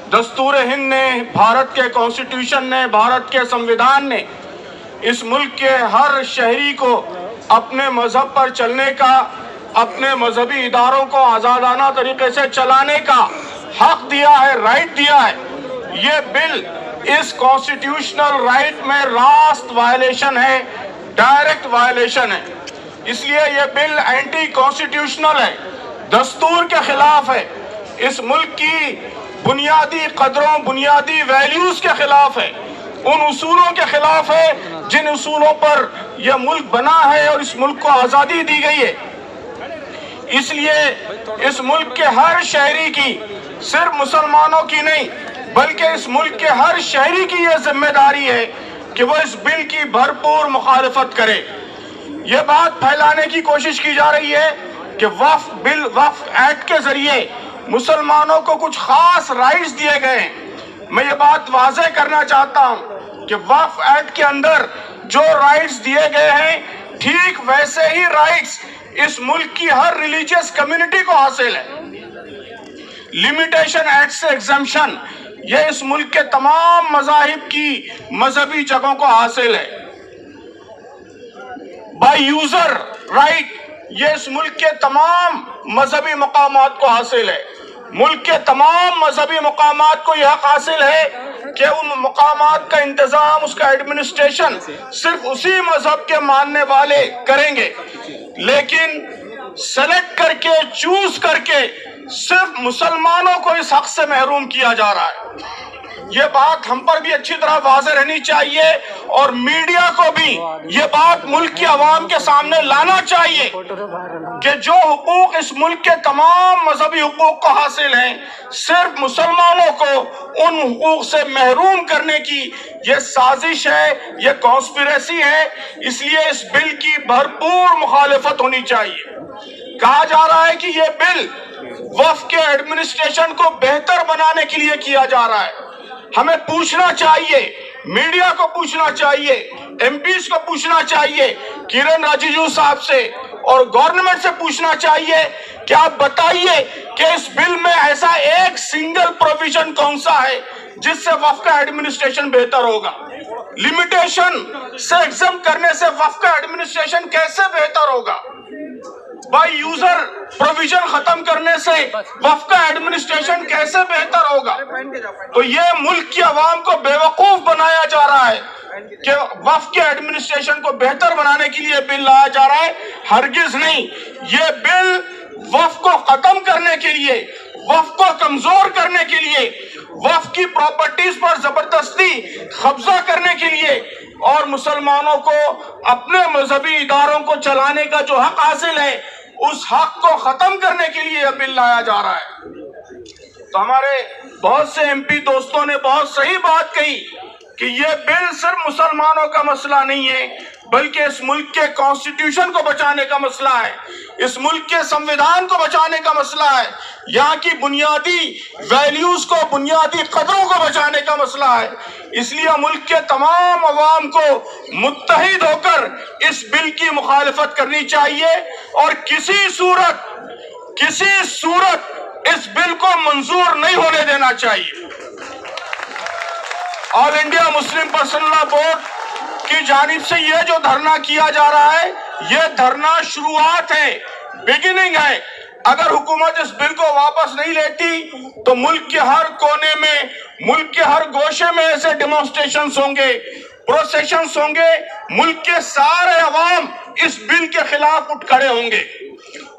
दस्तूर हिंद ने, भारत के कॉन्स्टिट्यूशन ने, भारत के संविधान ने इस मुल्क के हर शहरी को अपने मजहब पर चलने का, अपने मजहबी इदारों को आज़ादाना तरीके से चलाने का हक दिया है, राइट दिया है। ये बिल इस कॉन्स्टिट्यूशनल राइट में रास्त वायलेशन है, डायरेक्ट वायलेशन है। इसलिए ये बिल एंटी कॉन्स्टिट्यूशनल है, दस्तूर के खिलाफ है, इस मुल्क की बुनियादी कदरों, बुनियादी वैल्यूज के खिलाफ है, उन उसूलों के खिलाफ है जिन उसूलों पर यह मुल्क बना है और इस मुल्क को आज़ादी दी गई है। इसलिए इस मुल्क के हर शहरी की, सिर्फ मुसलमानों की नहीं बल्कि इस मुल्क के हर शहरी की यह जिम्मेदारी है कि वो इस बिल की भरपूर मुखालफत करे। ये बात फैलाने की कोशिश की जा रही है कि वक्फ बिल, वक्फ एक्ट के जरिए मुसलमानों को कुछ खास राइट्स दिए गए हैं। मैं ये बात वाज़ेह करना चाहता हूँ कि वक्फ एक्ट के अंदर जो राइट्स दिए गए हैं, ठीक वैसे ही राइट्स इस मुल्क की हर रिलीजियस कम्युनिटी को हासिल है। लिमिटेशन एक्ट से एग्जम्पशन ये इस मुल्क के तमाम मज़ाहिब की मजहबी जगहों को हासिल है। बाय यूजर राइट ये इस मुल्क के तमाम मजहबी मकामात को हासिल है। मुल्क के तमाम मजहबी मकामात को यह हासिल है कि उन मकामात का इंतजाम, उसका एडमिनिस्ट्रेशन सिर्फ उसी मजहब के मानने वाले करेंगे, लेकिन सेलेक्ट करके, चूज करके सिर्फ मुसलमानों को इस हक से महरूम किया जा रहा है। ये बात हम पर भी अच्छी तरह वाज़ेह रहनी चाहिए और मीडिया को भी ये बात मुल्क की आवाम के सामने लाना चाहिए कि जो हुकूक इस मुल्क के तमाम मजहबी हुकूक को हासिल हैं, सिर्फ मुसलमानों को उन हुकूक से महरूम करने की ये साजिश है, ये कॉन्स्पिरेसी है। इसलिए इस बिल की भरपूर मुखालिफत होनी चाहिए। कहा जा रहा है कि ये बिल वक्फ के एडमिनिस्ट्रेशन को बेहतर बनाने के लिए किया जा रहा है। हमें पूछना चाहिए, मीडिया को पूछना चाहिए, एमपीज को पूछना चाहिए, किरण रिजिजू साहब से और गवर्नमेंट से पूछना चाहिए कि आप बताइए कि इस बिल में ऐसा एक सिंगल प्रोविजन कौन सा है जिससे वक्फ का एडमिनिस्ट्रेशन बेहतर होगा। लिमिटेशन से एग्जम करने से वक्फ का एडमिनिस्ट्रेशन कैसे बेहतर होगा? बाय यूजर प्रोविजन खत्म करने से वक्फ का एडमिनिस्ट्रेशन कैसे बेहतर होगा? तो ये मुल्क की आवाम को बेवकूफ बनाया जा रहा है कि वक्फ के एडमिनिस्ट्रेशन को बेहतर बनाने के लिए बिल लाया जा रहा है। हरगिज नहीं, ये बिल वक्फ को खत्म करने के लिए, वक्फ को कमजोर करने के लिए, वक्फ की प्रॉपर्टीज पर जबरदस्ती कब्जा करने के लिए और मुसलमानों को अपने मजहबी इदारों को चलाने का जो हक हासिल है, उस हक को खत्म करने के लिए यह बिल लाया जा रहा है। तो हमारे बहुत से एमपी दोस्तों ने बहुत सही बात कही कि यह बिल सिर्फ मुसलमानों का मसला नहीं है बल्कि इस मुल्क के कॉन्स्टिट्यूशन को बचाने का मसला है, इस मुल्क के संविधान को बचाने का मसला है, यहाँ की बुनियादी वैल्यूज को, बुनियादी कदरों को बचाने का मसला है। इसलिए मुल्क के तमाम अवाम को मुत्तहिद होकर इस बिल की मुखालिफत करनी चाहिए और किसी सूरत इस बिल को मंजूर नहीं होने देना चाहिए। All India Muslim personal law board की जानिब से ये जो धरना किया जा रहा है, ये धरना शुरुआत है, बिगिनिंग है। अगर हुकूमत इस बिल को वापस नहीं लेती तो मुल्क के हर कोने में, मुल्क के हर गोशे में ऐसे डेमोन्स्ट्रेशंस होंगे, प्रोसेशंस होंगे, मुल्क के सारे अवाम इस बिल के खिलाफ उठ खड़े होंगे।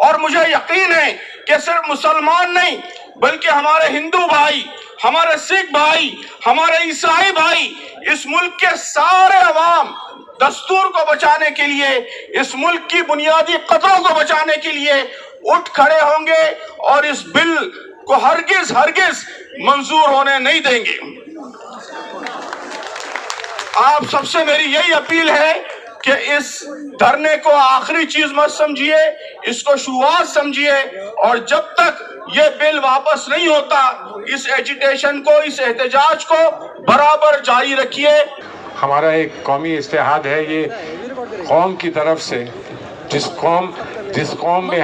और मुझे यकीन है कि सिर्फ मुसलमान नहीं बल्कि हमारे हिंदू भाई, हमारे सिख भाई, हमारे ईसाई भाई, इस मुल्क के सारे अवाम दस्तूर को बचाने के लिए, इस मुल्क की बुनियादी कदरों को बचाने के लिए उठ खड़े होंगे और इस बिल को हरगिज मंजूर होने नहीं देंगे। आप सबसे मेरी यही अपील है कि इस धरने को आखिरी चीज मत समझिए, इसको शुरुआत समझिए और जब तक ये बिल वापस नहीं होता इस एजिटेशन को, इस एहतजाज को बराबर जारी रखिए। हमारा एक कौमी इस्तेहाद है, ये कौम की तरफ से, जिस कौम में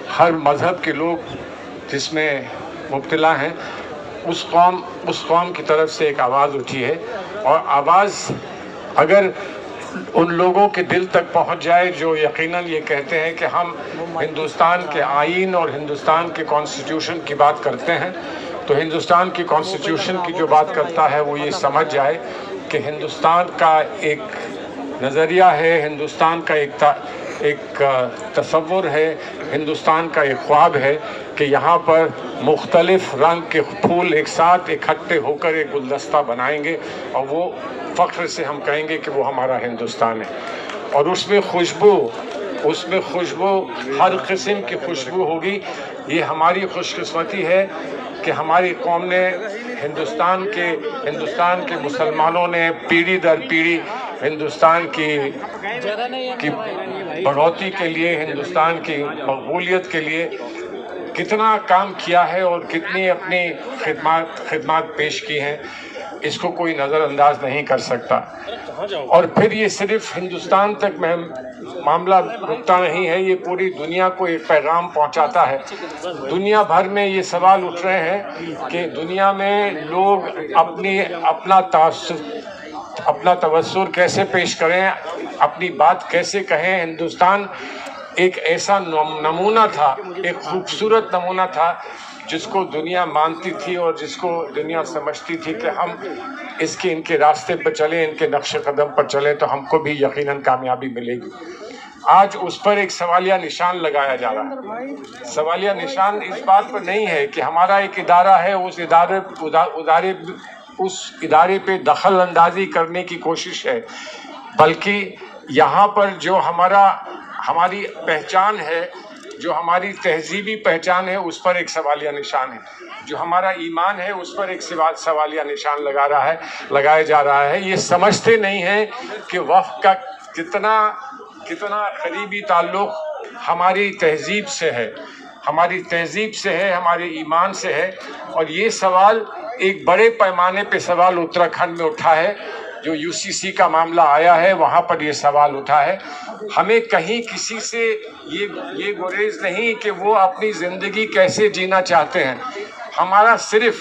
हर मजहब के लोग जिसमें मुब्तला हैं, उस कौम की तरफ से एक आवाज़ उठी है, और आवाज़ अगर उन लोगों के दिल तक पहुंच जाए जो यकीनन ये कहते हैं कि हम हिंदुस्तान के आईन और हिंदुस्तान के कॉन्स्टिट्यूशन की बात करते हैं, तो हिंदुस्तान की कॉन्स्टिट्यूशन की जो बात करता है वो ये समझ जाए कि हिंदुस्तान का एक नज़रिया है, हिंदुस्तान का एक तसव्वुर है, हिंदुस्तान का एक ख्वाब है कि यहाँ पर मुख्तलिफ रंग के फूल एक साथ इकट्ठे होकर एक गुलदस्ता बनाएंगे और वो फ़ख्र से हम कहेंगे कि वो हमारा हिंदुस्तान है। और उसमें खुशबू हर किस्म की खुशबू होगी। ये हमारी खुशकिस्मती है कि हमारी कौम ने हिंदुस्तान के मुसलमानों ने पीढ़ी दर पीढ़ी हिंदुस्तान की बढ़ोतरी के लिए, हिंदुस्तान की मकबूलियत के लिए कितना काम किया है और कितनी अपनी खिदमत पेश की हैं, इसको कोई नज़रअंदाज नहीं कर सकता। और फिर ये सिर्फ हिंदुस्तान तक मामला रुकता नहीं है, ये पूरी दुनिया को एक पैगाम पहुंचाता है। दुनिया भर में ये सवाल उठ रहे हैं कि दुनिया में लोग अपना तवस्सुर कैसे पेश करें, अपनी बात कैसे कहें। हिंदुस्तान एक ऐसा नमूना था, एक खूबसूरत नमूना था जिसको दुनिया मानती थी और जिसको दुनिया समझती थी कि हम इनके रास्ते पर चलें, इनके नक्श कदम पर चलें तो हमको भी यकीनन कामयाबी मिलेगी। आज उस पर एक सवालिया निशान लगाया जा रहा है। सवालिया निशान इस बात पर नहीं है कि हमारा एक इदारा है, उस इदारे पे दखल अंदाजी करने की कोशिश है, बल्कि यहाँ पर जो हमारी पहचान है, जो हमारी तहजीबी पहचान है, उस पर एक सवालिया निशान है। जो हमारा ईमान है उस पर एक सवालिया निशान लगाया जा रहा है। ये समझते नहीं हैं कि वक्त का कितना करीबी ताल्लुक़ हमारी तहजीब से है, हमारे ईमान से है। और ये सवाल एक बड़े पैमाने पे सवाल उत्तराखंड में उठा है, जो यूसीसी का मामला आया है वहाँ पर ये सवाल उठा है। हमें कहीं किसी से ये गुरेज नहीं कि वो अपनी ज़िंदगी कैसे जीना चाहते हैं। हमारा सिर्फ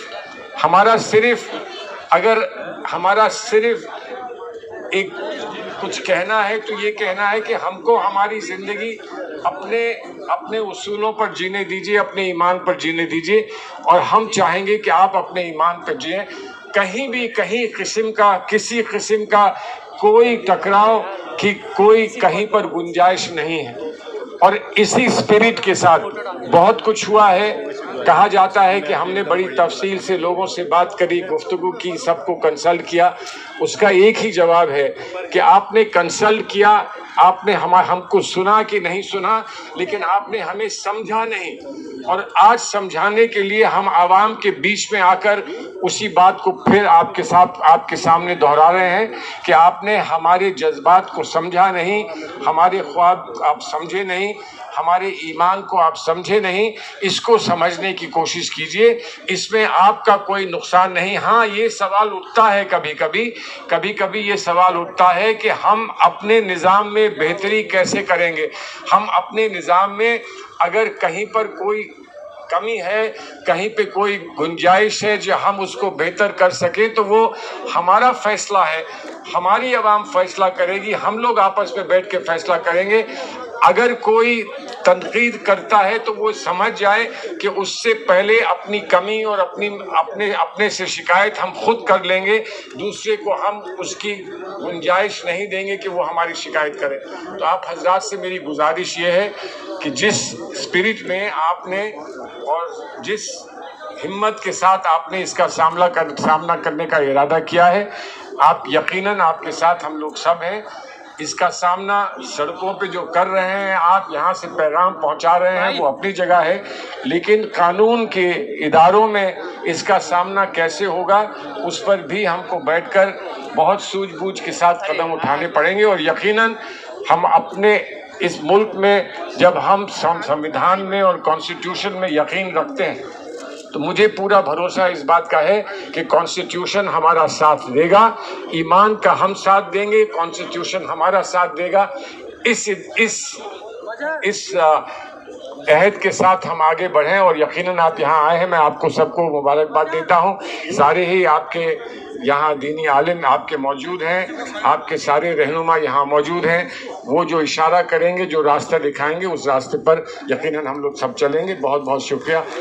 एक कुछ कहना है तो ये कहना है कि हमको हमारी ज़िंदगी अपने उसूलों पर जीने दीजिए, अपने ईमान पर जीने दीजिए, और हम चाहेंगे कि आप अपने ईमान पर जिएं। किसी किस्म का कोई टकराव की कोई कहीं पर गुंजाइश नहीं है। और इसी स्पिरिट के साथ बहुत कुछ हुआ है। कहा जाता है कि हमने बड़ी तफसील से लोगों से बात करी, गुफ्तगू की, सबको कंसल्ट किया। उसका एक ही जवाब है कि आपने कंसल्ट किया, आपने हमको सुना कि नहीं सुना, लेकिन आपने हमें समझा नहीं। और आज समझाने के लिए हम आवाम के बीच में आकर उसी बात को फिर आपके सामने दोहरा रहे हैं कि आपने हमारे जज्बात को समझा नहीं, हमारे ख्वाब आप समझे नहीं, हमारे ईमान को आप समझे नहीं। इसको समझने की कोशिश कीजिए, इसमें आपका कोई नुकसान नहीं। हाँ, ये सवाल उठता है कभी ये सवाल उठता है कि हम अपने निज़ाम में बेहतरी कैसे करेंगे। हम अपने निज़ाम में अगर कहीं पर कोई कमी है, कहीं पे कोई गुंजाइश है जो हम उसको बेहतर कर सकें, तो वो हमारा फैसला है, हमारी आवाम फैसला करेगी। हम लोग आपस में बैठ के फैसला करेंगे। अगर कोई तनकीद करता है तो वो समझ जाए कि उससे पहले अपनी कमी और अपने से शिकायत हम खुद कर लेंगे, दूसरे को हम उसकी गुंजाइश नहीं देंगे कि वो हमारी शिकायत करे। तो आप हजरात से मेरी गुजारिश ये है कि जिस स्पिरिट में आपने और जिस हिम्मत के साथ आपने इसका सामना करने का इरादा किया है, आप यकीनन आपके साथ हम लोग सब हैं। इसका सामना सड़कों पे जो कर रहे हैं, आप यहाँ से पैगाम पहुँचा रहे हैं, वो अपनी जगह है, लेकिन कानून के इदारों में इसका सामना कैसे होगा उस पर भी हमको बैठकर बहुत सूझबूझ के साथ कदम उठाने पड़ेंगे। और यकीनन हम अपने इस मुल्क में जब हम संविधान में और कॉन्स्टिट्यूशन में यकीन रखते हैं, तो मुझे पूरा भरोसा इस बात का है कि कॉन्स्टिट्यूशन हमारा साथ देगा, ईमान का हम साथ देंगे, कॉन्स्टिट्यूशन हमारा साथ देगा। عہد کے ساتھ ہم آگے بڑھیں، اور یقیناً آپ یہاں آئے ہیں، میں آپ کو سب کو مبارکباد دیتا ہوں. سارے ہی آپ کے یہاں دینی عالم آپ کے موجود ہیں، آپ کے سارے رہنما یہاں موجود ہیں. وہ جو اشارہ کریں گے، جو راستہ دکھائیں گے، اس راستے پر یقیناً ہم لوگ سب چلیں گے. بہت بہت شکریہ.